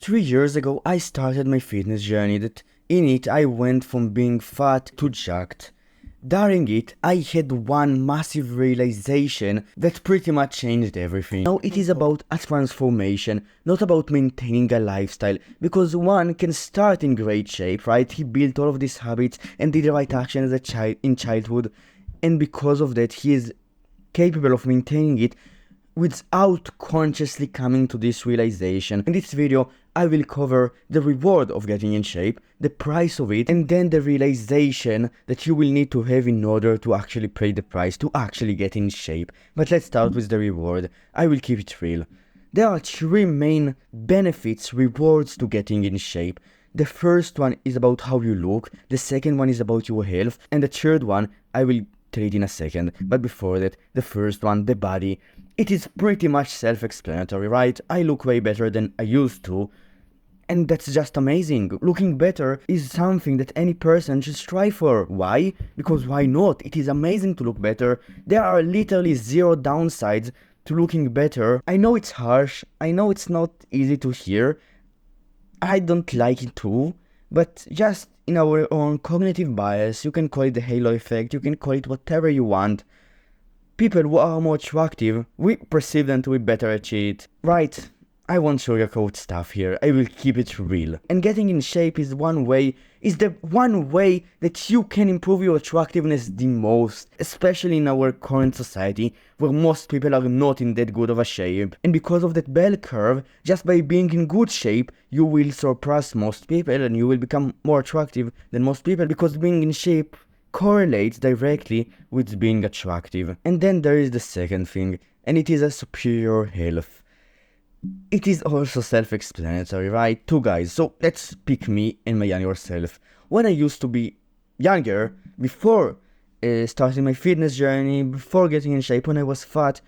3 years ago, I started my fitness journey that in it I went from being fat to jacked. During it, I had one massive realization that pretty much changed everything. Now it is about a transformation, not about maintaining a lifestyle, because one can start in great shape, right? He built all of these habits and did the right action as a child in childhood, and because of that, he is capable of maintaining it without consciously coming to this realization. In this video, I will cover the reward of getting in shape, the price of it, and then the realization that you will need to have in order to actually pay the price to actually get in shape. But let's start with the reward. I will keep it real. There are three main benefits, rewards to getting in shape. The first one is about how you look, the second one is about your health, and the third one I will tell it in a second. But before that, the first one, the body. It is pretty much self-explanatory, right? I look way better than I used to, and that's just amazing. Looking better is something that any person should strive for. Why? Because why not? It is amazing to look better. There are literally zero downsides to looking better. I know it's harsh, I know it's not easy to hear, I don't like it too, but just in our own cognitive bias, you can call it the halo effect, you can call it whatever you want. People who are more attractive, we perceive them to be better at it. Right, I won't sugarcoat stuff here, I will keep it real. And getting in shape is the one way that you can improve your attractiveness the most, especially in our current society, where most people are not in that good of a shape. And because of that bell curve, just by being in good shape, you will surpass most people and you will become more attractive than most people, because being in shape correlates directly with being attractive. And then there is the second thing, and it is a superior health. It is also self-explanatory, right? Two guys, so let's pick me and my younger self. When I used to be younger, before starting my fitness journey, before getting in shape, when I was fat,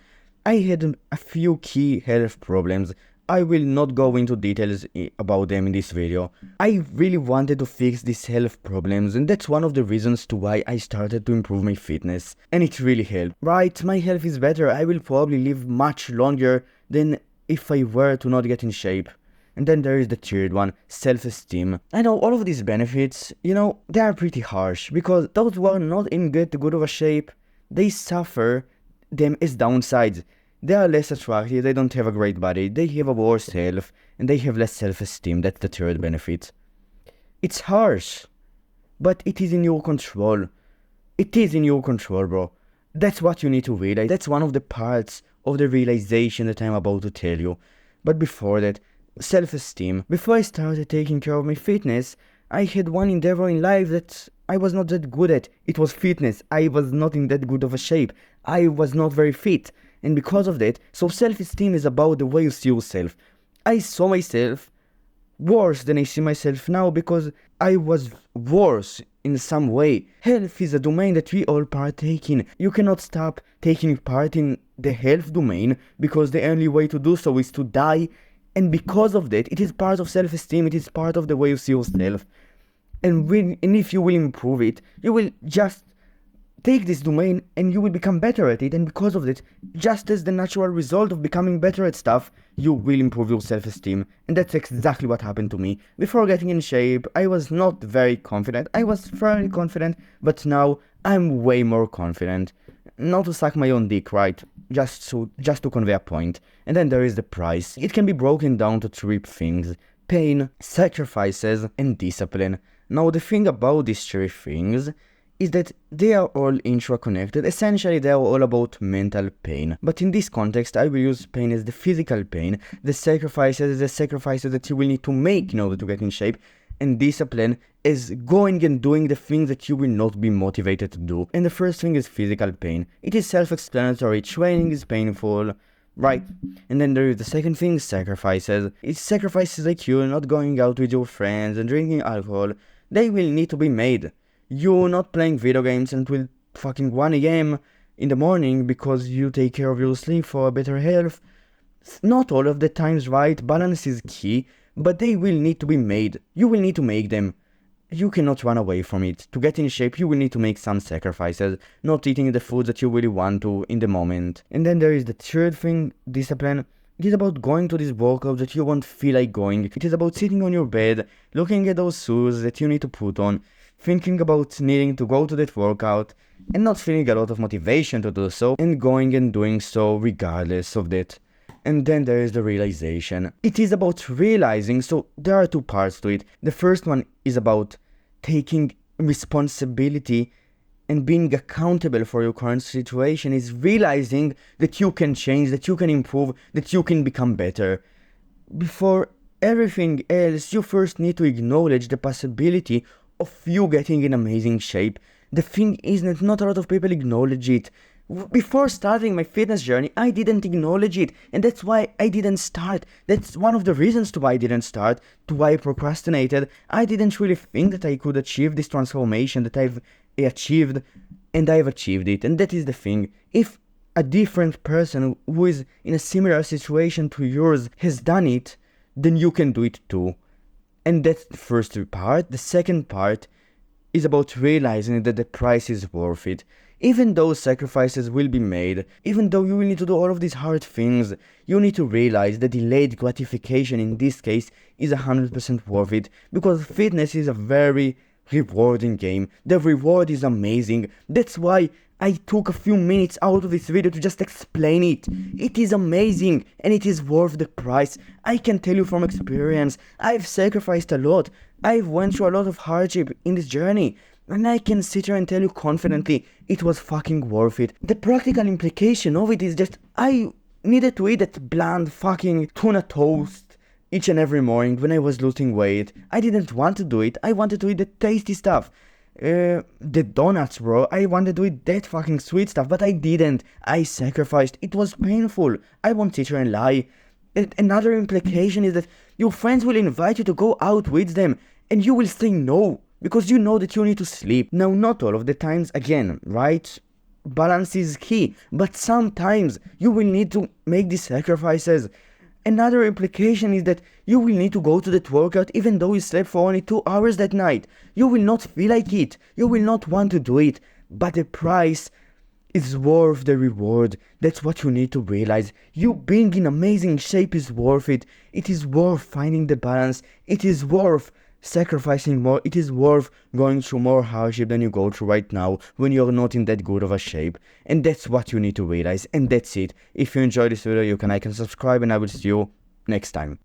I had a few key health problems. I will not go into details about them in this video. I really wanted to fix these health problems, and that's one of the reasons to why I started to improve my fitness. And it really helped. Right, my health is better, I will probably live much longer than if I were to not get in shape. And then there is the third one, self-esteem. I know all of these benefits, they are pretty harsh, because those who are not in good of a shape, they suffer them as downsides. They are less attractive, they don't have a great body, they have a worse health, and they have less self-esteem. That's the third benefit. It's harsh, but it is in your control. It is in your control, bro. That's what you need to realize. That's one of the parts of the realization that I'm about to tell you. But before that, self-esteem. Before I started taking care of my fitness, I had one endeavor in life that I was not that good at. It was fitness. I was not in that good of a shape. I was not very fit. And because of that, so self-esteem is about the way you see yourself. I saw myself worse than I see myself now because I was worse in some way. Health is a domain that we all partake in. You cannot stop taking part in the health domain because the only way to do so is to die. And because of that, it is part of self-esteem, it is part of the way you see yourself. And if you will improve it, you will just take this domain and you will become better at it, and because of it, just as the natural result of becoming better at stuff, you will improve your self-esteem. And that's exactly what happened to me. Before getting in shape, I was not very confident. I was fairly confident, but now I'm way more confident. Not to suck my own dick, right? Just to convey a point. And then there is the price. It can be broken down to three things: pain, sacrifices, and discipline. Now the thing about these three things is that they are all intra-connected. Essentially, they are all about mental pain. But in this context, I will use pain as the physical pain, the sacrifices that you will need to make in order to get in shape, and discipline is going and doing the things that you will not be motivated to do. And the first thing is physical pain. It is self-explanatory. Training is painful, right? And then there is the second thing, sacrifices. It's sacrifices like you not going out with your friends and drinking alcohol. They will need to be made. You're not playing video games until fucking 1 AM in the morning because you take care of your sleep for a better health. Not all of the times, right? Balance is key, but they will need to be made. You will need to make them. You cannot run away from it. To get in shape, you will need to make some sacrifices, not eating the food that you really want to in the moment. And then there is the third thing, discipline. It is about going to this workout that you won't feel like going. It is about sitting on your bed, looking at those shoes that you need to put on, thinking about needing to go to that workout, and not feeling a lot of motivation to do so, and going and doing so regardless of that. And then there is the realization. It is about realizing, so there are two parts to it. The first one is about taking responsibility and being accountable for your current situation, is realizing that you can change, that you can improve, that you can become better. Before everything else, you first need to acknowledge the possibility of you getting in amazing shape. The thing is that not a lot of people acknowledge it. Before starting my fitness journey, I didn't acknowledge it, and that's why I didn't start. That's one of the reasons to why I didn't start, to why I procrastinated. I didn't really think that I could achieve this transformation that I've achieved, and I've achieved it. And that is the thing. If a different person who is in a similar situation to yours has done it, then you can do it too. And that's the first part. The second part is about realizing that the price is worth it. Even though sacrifices will be made, even though you will need to do all of these hard things, you need to realize that delayed gratification in this case is 100% worth it, because fitness is a very rewarding game. The reward is amazing. That's why I took a few minutes out of this video to just explain it. It is amazing and it is worth the price. I can tell you from experience, I've sacrificed a lot. I've went through a lot of hardship in this journey. And I can sit here and tell you confidently, it was fucking worth it. The practical implication of it is just, I needed to eat that bland fucking tuna toast each and every morning when I was losing weight. I didn't want to do it. I wanted to eat the tasty stuff. The donuts, bro. I wanted to eat that fucking sweet stuff, but I didn't. I sacrificed. It was painful. I won't sit here and lie. Another implication is that your friends will invite you to go out with them, and you will say no, because you know that you need to sleep. Now, not all of the times, again, right? Balance is key, but sometimes you will need to make these sacrifices. Another implication is that you will need to go to that workout even though you slept for only 2 hours that night. You will not feel like it. You will not want to do it. But the price is worth the reward. That's what you need to realize. You being in amazing shape is worth it. It is worth finding the balance. It is worth sacrificing more. It is worth going through more hardship than you go through right now when you're not in that good of a shape. And that's what you need to realize, and that's it. If you enjoyed this video, you can like and subscribe, and I will see you next time.